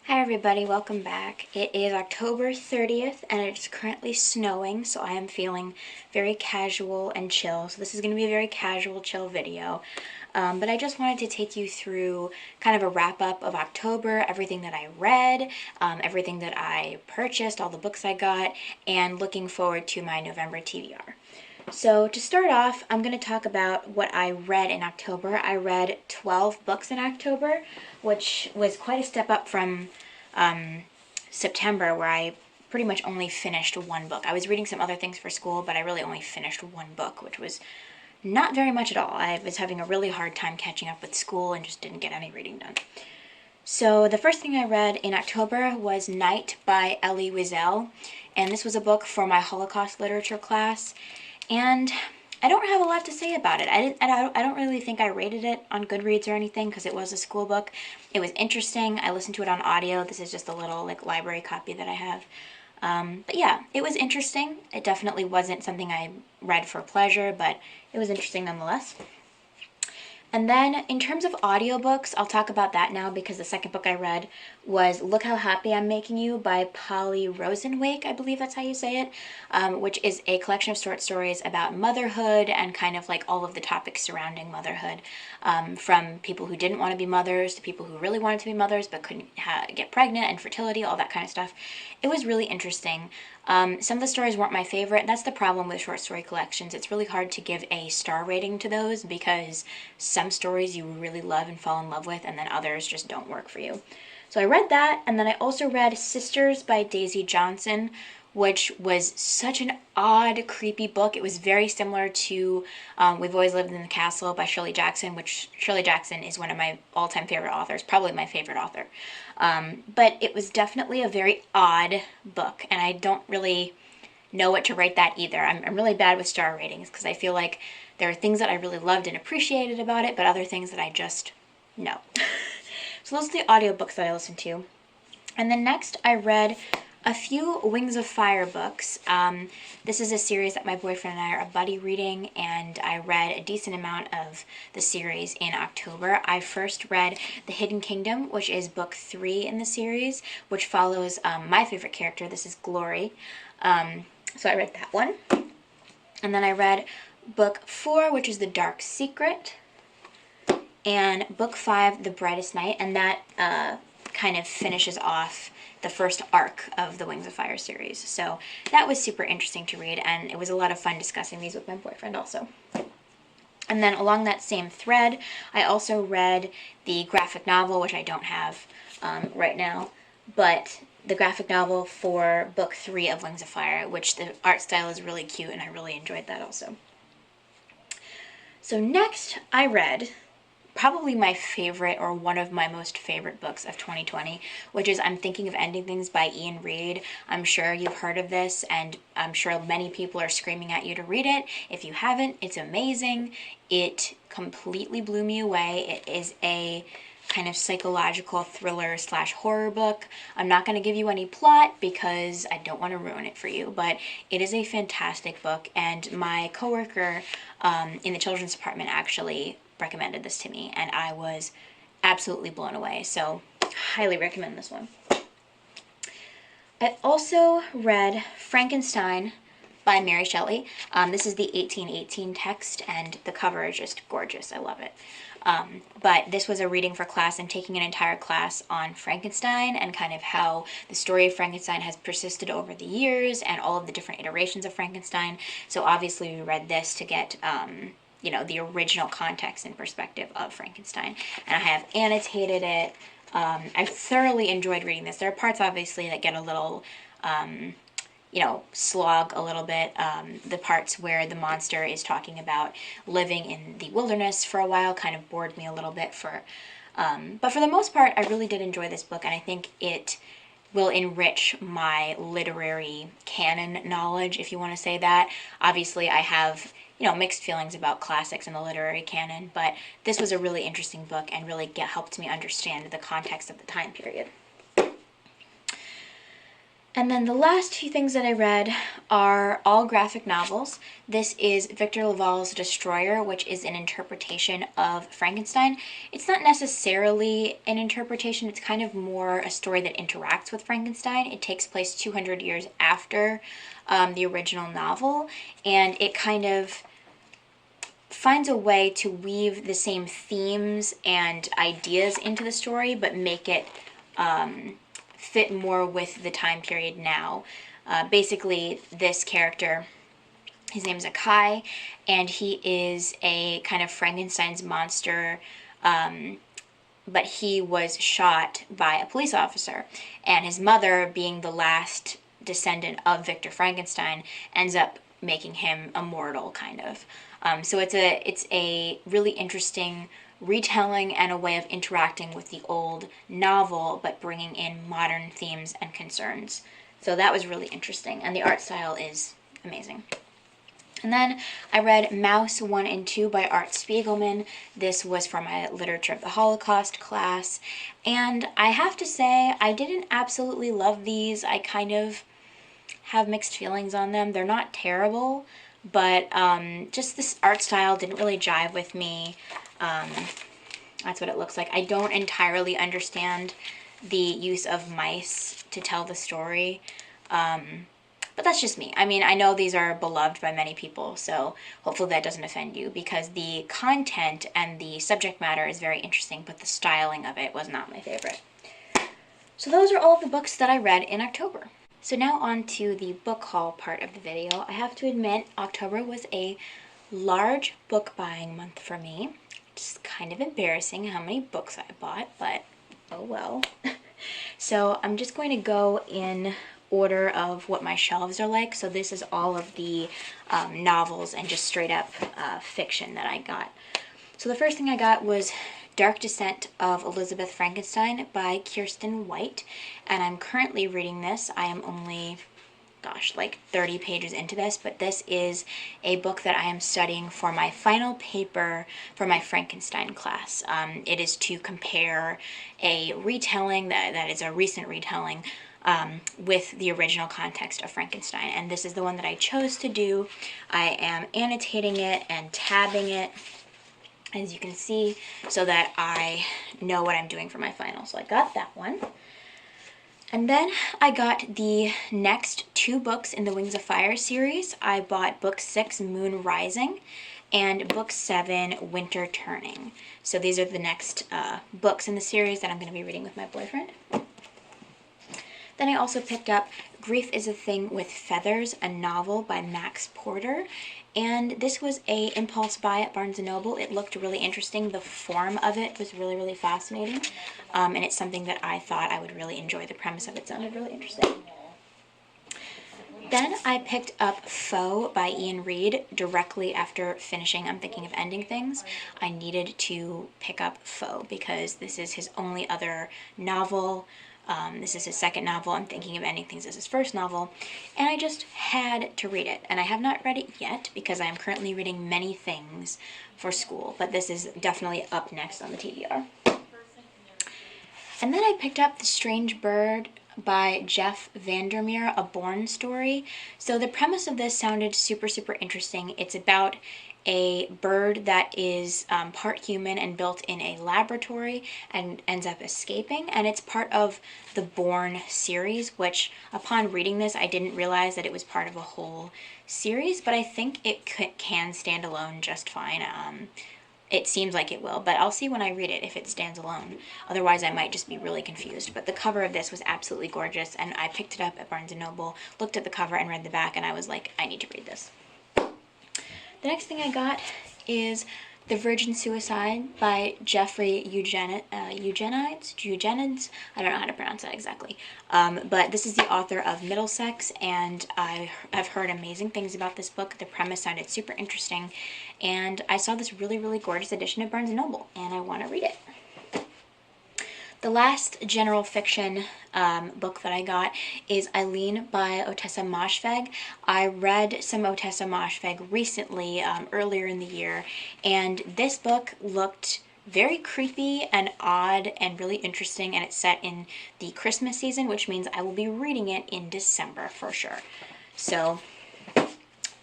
Hi everybody, welcome back. It is October 30th and it's currently snowing, so I am feeling very casual and chill. So this is going to be a very casual, chill video. But I just wanted to take you through kind of a wrap up of October, everything that I read, everything that I purchased, all the books I got, and looking forward to my November TBR. So to start off, I'm going to talk about what I read in October. I read 12 books in October, which was quite a step up from September, where I pretty much only finished one book. I was reading some other things for school, but I really only finished one book, which was not very much at all. I was having a really hard time catching up with school and just didn't get any reading done. So the first thing I read in October was Night by Elie Wiesel, and this was a book for my Holocaust literature class. And I don't have a lot to say about it. I don't really think I rated it on Goodreads or anything because it was a school book. It was interesting. I listened to it on audio. This is just a little library copy that I have. But yeah, it was interesting. It definitely wasn't something I read for pleasure, but it was interesting nonetheless. And then in terms of audiobooks, I'll talk about that now because the second book I read was Look How Happy I'm Making You by Polly Rosenwake, I believe that's how you say it, which is a collection of short stories about motherhood and kind of like all of the topics surrounding motherhood, from people who didn't want to be mothers to people who really wanted to be mothers but couldn't get pregnant, and fertility, all that kind of stuff. It was really interesting. Some of the stories weren't my favorite. That's the problem with short story collections. It's really hard to give a star rating to those because some stories you really love and fall in love with, and then others just don't work for you. So I read that, and then I also read Sisters by Daisy Johnson, which was such an odd, creepy book. It was very similar to We've Always Lived in the Castle by Shirley Jackson, which Shirley Jackson is one of my all-time favorite authors, probably my favorite author. But it was definitely a very odd book, and I don't really know what to rate that either. I'm really bad with star ratings because I feel like there are things that I really loved and appreciated about it, but other things that I just no. So those are the audiobooks that I listened to. And then next I read a few Wings of Fire books. This is a series that my boyfriend and I are a buddy reading, and I read a decent amount of the series in October. I first read The Hidden Kingdom, which is book 3 in the series, which follows my favorite character. This is Glory. So I read that one. And then I read book 4, which is The Dark Secret, and book 5, The Brightest Night, and that kind of finishes off the first arc of the Wings of Fire series. So that was super interesting to read, and it was a lot of fun discussing these with my boyfriend also. And then along that same thread, I also read the graphic novel, which I don't have right now, but the graphic novel for book 3 of Wings of Fire, which the art style is really cute, and I really enjoyed that also. So next I read probably my favorite, or one of my most favorite books of 2020, which is I'm Thinking of Ending Things by Ian Reid. I'm sure you've heard of this, and I'm sure many people are screaming at you to read it. If you haven't, it's amazing. It completely blew me away. It is a kind of psychological thriller / horror book. I'm not going to give you any plot because I don't want to ruin it for you, but it is a fantastic book, and my coworker in the children's department actually recommended this to me, and I was absolutely blown away, so highly recommend this one. I also read Frankenstein by Mary Shelley. This is the 1818 text, and the cover is just gorgeous. I love it. But this was a reading for class. I'm taking an entire class on Frankenstein and kind of how the story of Frankenstein has persisted over the years and all of the different iterations of Frankenstein. So obviously we read this to get the original context and perspective of Frankenstein. And I have annotated it. I thoroughly enjoyed reading this. There are parts, obviously, that get a little, slog a little bit. The parts where the monster is talking about living in the wilderness for a while kind of bored me a little bit. But for the most part, I really did enjoy this book, and I think it will enrich my literary canon knowledge, if you want to say that. Obviously, I have mixed feelings about classics and the literary canon, but this was a really interesting book and really helped me understand the context of the time period. And then the last few things that I read are all graphic novels. This is Victor LaValle's Destroyer, which is an interpretation of Frankenstein. It's not necessarily an interpretation, it's kind of more a story that interacts with Frankenstein. It takes place 200 years after the original novel, and it kind of finds a way to weave the same themes and ideas into the story, but make it fit more with the time period now. Basically, this character, his name is Akai, and he is a kind of Frankenstein's monster, but he was shot by a police officer, and his mother, being the last descendant of Victor Frankenstein, ends up making him immortal, kind of. So it's a really interesting retelling and a way of interacting with the old novel, but bringing in modern themes and concerns. So that was really interesting, and the art style is amazing. And then I read Mouse 1 and 2 by Art Spiegelman. This was for my Literature of the Holocaust class, and I have to say, I didn't absolutely love these. I kind of have mixed feelings on them. They're not terrible, but just this art style didn't really jive with me. That's what it looks like. I don't entirely understand the use of mice to tell the story, but that's just me. I mean, I know these are beloved by many people, so hopefully that doesn't offend you, because the content and the subject matter is very interesting, but the styling of it was not my favorite. So those are all of the books that I read in October. So now on to the book haul part of the video. I have to admit, October was a large book buying month for me. It's kind of embarrassing how many books I bought, but oh well. So I'm just going to go in order of what my shelves are like. So this is all of the novels and just straight up fiction that I got. So the first thing I got was Dark Descent of Elizabeth Frankenstein by Kirsten White, and I'm currently reading this. I am only, gosh, like 30 pages into this, but this is a book that I am studying for my final paper for my Frankenstein class. It is to compare a retelling that is a recent retelling with the original context of Frankenstein, and this is the one that I chose to do. I am annotating it and tabbing it, as you can see, so that I know what I'm doing for my final. So I got that one. And then I got the next 2 books in the Wings of Fire series. I bought book 6, Moon Rising, and book 7, Winter Turning. So these are the next books in the series that I'm going to be reading with my boyfriend. Then I also picked up Grief is a Thing with Feathers, a novel by Max Porter. And this was a impulse buy at Barnes & Noble. It looked really interesting. The form of it was really, really fascinating. And it's something that I thought I would really enjoy. The premise of it sounded really interesting. Then I picked up Foe by Ian Reid directly after finishing I'm Thinking of Ending Things. I needed to pick up Foe because this is his only other novel. This is his second novel. I'm Thinking of Ending Things as his first novel, and I just had to read it. And I have not read it yet because I am currently reading many things for school, but this is definitely up next on the TBR. And then I picked up The Strange Bird by Jeff Vandermeer, a Bourne story. So the premise of this sounded super, super interesting. It's about a bird that is part human and built in a laboratory and ends up escaping, and it's part of the Bourne series, which upon reading this I didn't realize that it was part of a whole series, but I think it can stand alone just fine. It seems like it will, but I'll see when I read it if it stands alone. Otherwise I might just be really confused. But the cover of this was absolutely gorgeous, and I picked it up at Barnes & Noble, looked at the cover and read the back, and I was like, I need to read this. The next thing I got is The Virgin Suicide by Jeffrey Eugenides. I don't know how to pronounce that exactly. But this is the author of Middlesex, and I have heard amazing things about this book. The premise sounded super interesting, and I saw this really, really gorgeous edition at Barnes & Noble, and I want to read it. The last general fiction book that I got is Eileen by Ottessa Moshfegh. I read some Ottessa Moshfegh recently, earlier in the year, and this book looked very creepy and odd and really interesting, and it's set in the Christmas season, which means I will be reading it in December for sure. So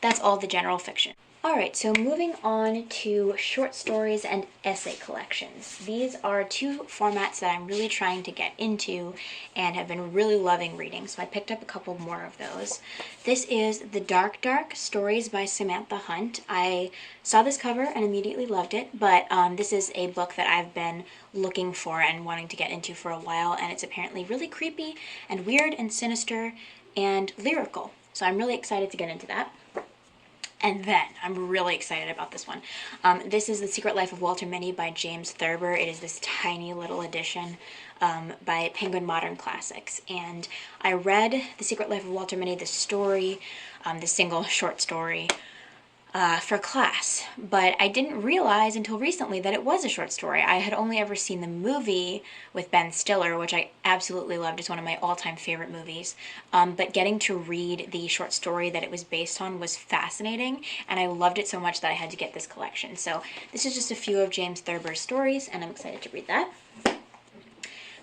that's all the general fiction. Alright, so moving on to short stories and essay collections. These are two formats that I'm really trying to get into and have been really loving reading, so I picked up a couple more of those. This is The Dark Dark Stories by Samantha Hunt. I saw this cover and immediately loved it, but this is a book that I've been looking for and wanting to get into for a while, and it's apparently really creepy and weird and sinister and lyrical. So I'm really excited to get into that. And then, I'm really excited about this one. This is The Secret Life of Walter Mitty by James Thurber. It is this tiny little edition by Penguin Modern Classics. And I read The Secret Life of Walter Mitty, the story, the single short story, for class. But I didn't realize until recently that it was a short story. I had only ever seen the movie with Ben Stiller, which I absolutely loved. It's one of my all-time favorite movies. But getting to read the short story that it was based on was fascinating, and I loved it so much that I had to get this collection. So this is just a few of James Thurber's stories, and I'm excited to read that.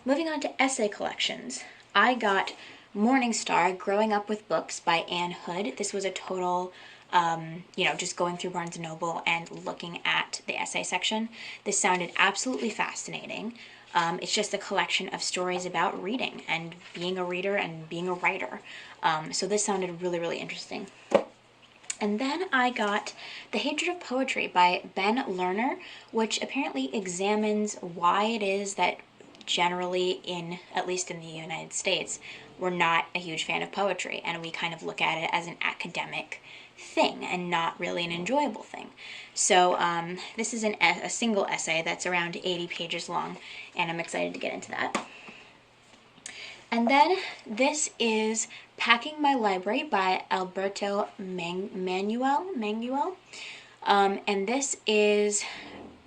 Moving on to essay collections. I got Morning Star, Growing Up with Books by Anne Hood. This was a total just going through Barnes & Noble and looking at the essay section. This sounded absolutely fascinating. It's just a collection of stories about reading and being a reader and being a writer. So this sounded really, really interesting. And then I got The Hatred of Poetry by Ben Lerner, which apparently examines why it is that generally at least in the United States, we're not a huge fan of poetry, and we kind of look at it as an academic thing and not really an enjoyable thing. So this is a single essay that's around 80 pages long, and I'm excited to get into that. And then this is Packing My Library by Alberto Manguel. And this is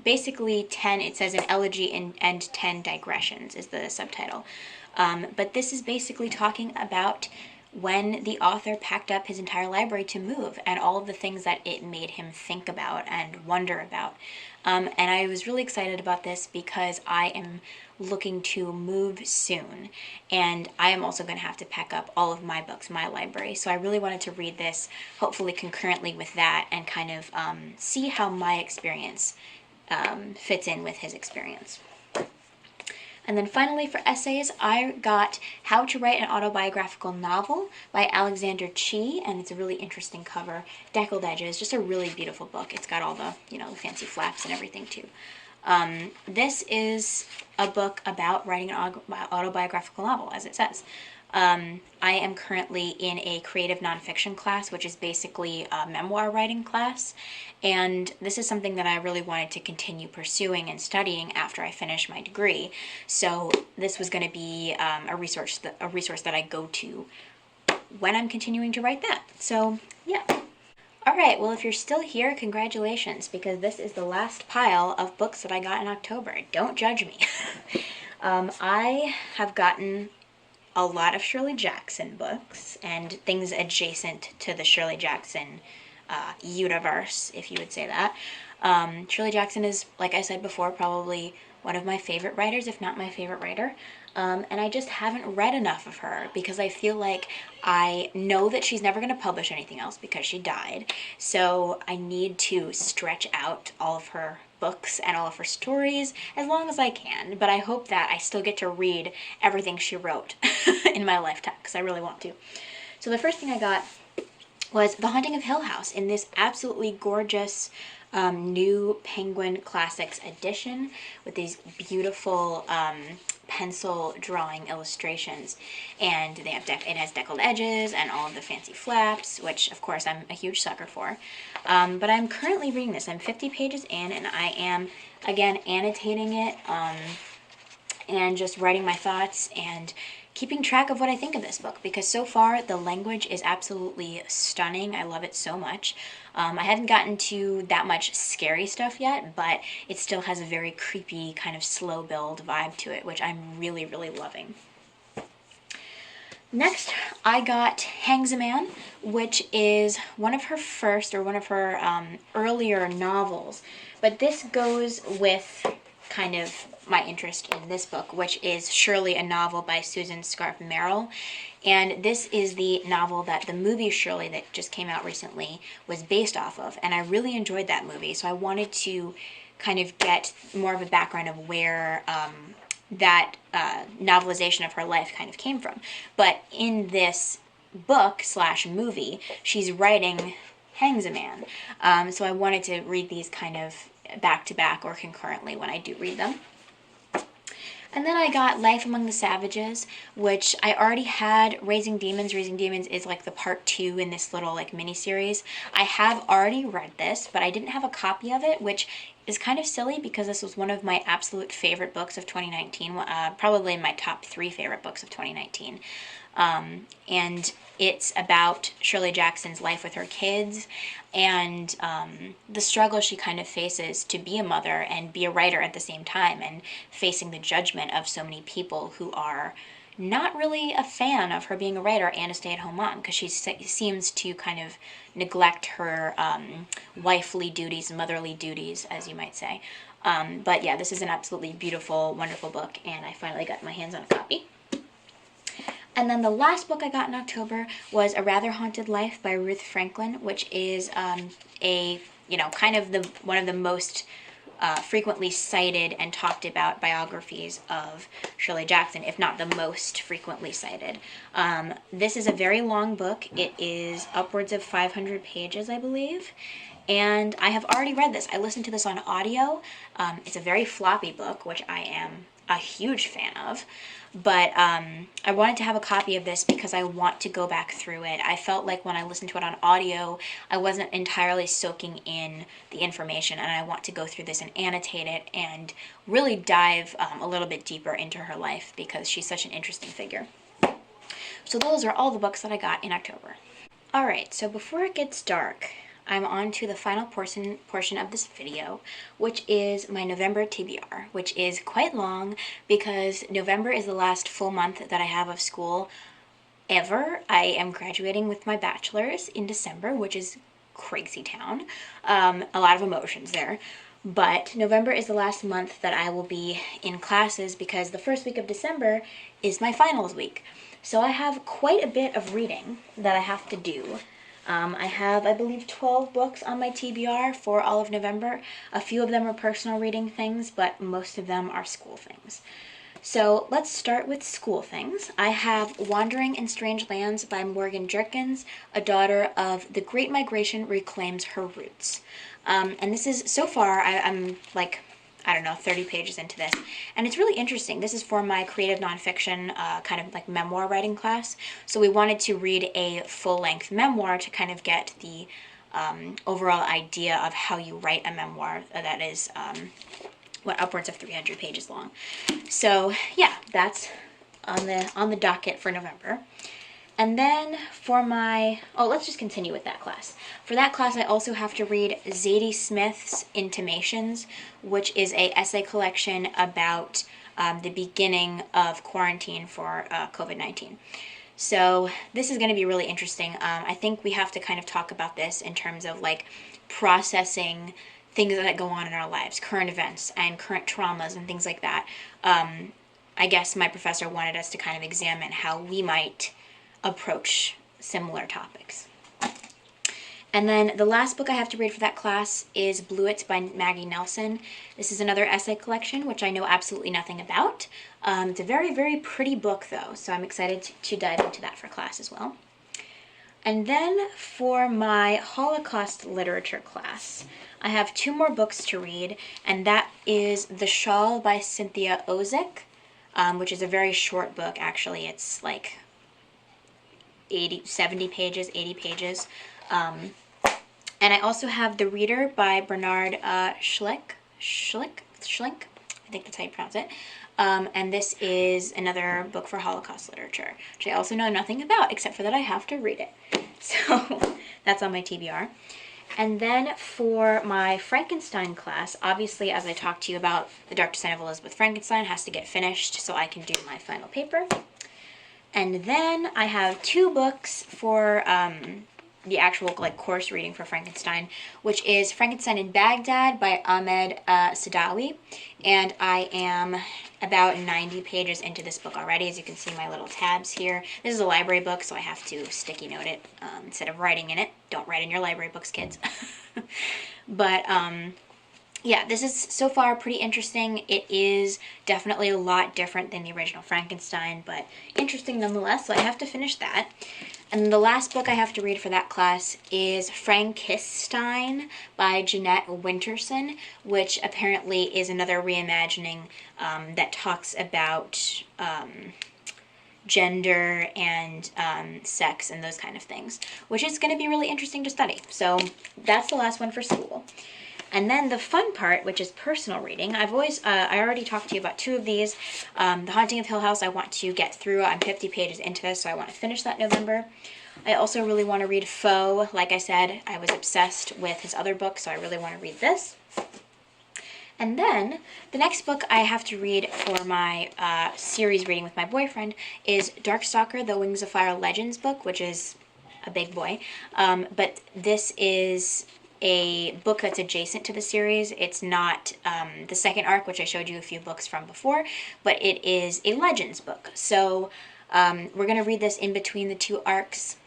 basically 10, it says an elegy and 10 digressions is the subtitle. But this is basically talking about when the author packed up his entire library to move and all of the things that it made him think about and wonder about. And I was really excited about this because I am looking to move soon, and I am also going to have to pack up all of my books, my library. So I really wanted to read this, hopefully concurrently with that, and kind of see how my experience fits in with his experience. And then finally for essays, I got How to Write an Autobiographical Novel by Alexander Chee, and it's a really interesting cover, deckled edges, just a really beautiful book. It's got all the, the fancy flaps and everything too. This is a book about writing an autobiographical novel, as it says. I am currently in a creative nonfiction class, which is basically a memoir writing class, and this is something that I really wanted to continue pursuing and studying after I finish my degree. So this was going to be a resource that I go to when I'm continuing to write that. So yeah. Alright, well if you're still here, congratulations, because this is the last pile of books that I got in October. Don't judge me. I have gotten a lot of Shirley Jackson books and things adjacent to the Shirley Jackson universe, if you would say that. Shirley Jackson is, like I said before, probably one of my favorite writers, if not my favorite writer. And I just haven't read enough of her because I feel like I know that she's never going to publish anything else because she died. So I need to stretch out all of her books and all of her stories as long as I can. But I hope that I still get to read everything she wrote in my lifetime because I really want to. So the first thing I got was The Haunting of Hill House in this absolutely gorgeous new Penguin Classics edition with these beautiful pencil drawing illustrations, and it has deckled edges and all of the fancy flaps, which of course I'm a huge sucker for. But I'm currently reading this. I'm 50 pages in, and I am again annotating it and just writing my thoughts and keeping track of what I think of this book, because so far the language is absolutely stunning. I love it so much. I haven't gotten to that much scary stuff yet, but it still has a very creepy kind of slow build vibe to it, which I'm really, really loving. Next, I got Hangs a Man, which is one of her earlier novels, but this goes with kind of my interest in this book, which is Shirley, a novel by Susan Scarf Merrill. And this is the novel that the movie Shirley that just came out recently was based off of. And I really enjoyed that movie, so I wanted to kind of get more of a background of where that novelization of her life kind of came from. But in this book slash movie, she's writing Hangs a Man. So I wanted to read these kind of back to back or concurrently when I do read them. And then I got Life Among the Savages, which I already had Raising Demons. Raising Demons is like the part 2 in this little like mini-series. I have already read this, but I didn't have a copy of it, which is kind of silly because this was one of my absolute favorite books of 2019, probably my top 3 favorite books of 2019. And it's about Shirley Jackson's life with her kids and the struggle she kind of faces to be a mother and be a writer at the same time, and facing the judgment of so many people who are not really a fan of her being a writer and a stay-at-home mom, because she seems to kind of neglect her wifely duties, motherly duties, as you might say. But yeah, this is an absolutely beautiful, wonderful book, and I finally got my hands on a copy. And then the last book I got in October was A Rather Haunted Life by Ruth Franklin, which is kind of one of the most frequently cited and talked about biographies of Shirley Jackson, if not the most frequently cited. This is a very long book. It is upwards of 500 pages, I believe. And I have already read this. I listened to this on audio. It's a very floppy book, which I am a huge fan of. But I wanted to have a copy of this because I want to go back through it. I felt like when I listened to it on audio, I wasn't entirely soaking in the information, and I want to go through this and annotate it and really dive a little bit deeper into her life because she's such an interesting figure. So those are all the books that I got in October. Alright, so before it gets dark, I'm on to the final portion of this video, which is my November TBR, which is quite long because November is the last full month that I have of school ever. I am graduating with my bachelor's in December, which is crazy town. A lot of emotions there. But November is the last month that I will be in classes because the first week of December is my finals week. So I have quite a bit of reading that I have to do. I have, I believe, 12 books on my TBR for all of November. A few of them are personal reading things, but most of them are school things. So let's start with school things. I have Wandering in Strange Lands by Morgan Jerkins, a daughter of the Great Migration reclaims her roots. And this is, so far, I'm like, I don't know, 30 pages into this. And it's really interesting. This is for my creative nonfiction kind of like memoir writing class. So we wanted to read a full-length memoir to kind of get the overall idea of how you write a memoir that is, upwards of 300 pages long. So yeah, that's on the docket for November. And then for my, let's just continue with that class. For that class, I also have to read Zadie Smith's Intimations, which is a essay collection about the beginning of quarantine for COVID-19. So this is going to be really interesting. I think we have to kind of talk about this in terms of like processing things that go on in our lives, current events and current traumas and things like that. I guess my professor wanted us to kind of examine how we might approach similar topics. And then the last book I have to read for that class is Bluets by Maggie Nelson. This is another essay collection, which I know absolutely nothing about. It's a very, very pretty book, though, so I'm excited to dive into that for class as well. And then for my Holocaust literature class, I have 2 more books to read, and that is The Shawl by Cynthia Ozick, which is a very short book, actually. It's like 70 pages, 80 pages. And I also have The Reader by Bernard Schlick, I think that's how you pronounce it. And this is another book for Holocaust literature, which I also know nothing about, except for that I have to read it. So that's on my TBR. And then for my Frankenstein class, obviously, as I talked to you about, The Dark Descent of Elizabeth Frankenstein has to get finished so I can do my final paper. And then I have 2 books for the actual like course reading for Frankenstein, which is Frankenstein in Baghdad by Ahmed Sadawi. And I am about 90 pages into this book already. As you can see my little tabs here. This is a library book, so I have to sticky note it instead of writing in it. Don't write in your library books, kids. But yeah, this is so far pretty interesting. It is definitely a lot different than the original Frankenstein, but interesting nonetheless, so I have to finish that. And the last book I have to read for that class is Frankenstein by Jeanette Winterson, which apparently is another reimagining that talks about gender and sex and those kind of things, which is going to be really interesting to study. So that's the last one for school. And then the fun part, which is personal reading. I already talked to you about two of these. The Haunting of Hill House I want to get through. I'm 50 pages into this, so I want to finish that November. I also really want to read Foe. Like I said, I was obsessed with his other book, so I really want to read this. And then the next book I have to read for my series reading with my boyfriend is Darkstalker, the Wings of Fire Legends book, which is a big boy. But this is a book that's adjacent to the series. It's not the second arc, which I showed you a few books from before, but it is a Legends book. So we're going to read this in between the two arcs.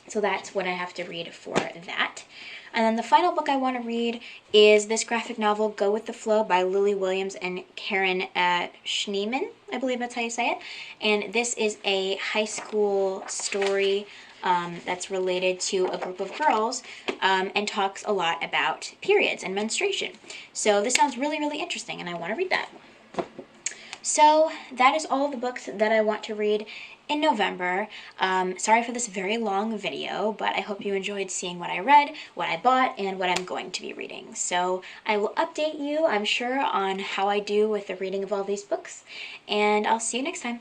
So that's what I have to read for that. And then the final book I want to read is this graphic novel, Go With The Flow, by Lily Williams and Karen Schneeman. I believe that's how you say it. And this is a high school story that's related to a group of girls and talks a lot about periods and menstruation. So this sounds really, really interesting, and I want to read that. So that is all the books that I want to read in November. Sorry for this very long video, but I hope you enjoyed seeing what I read, what I bought, and what I'm going to be reading. So I will update you, I'm sure, on how I do with the reading of all these books, and I'll see you next time.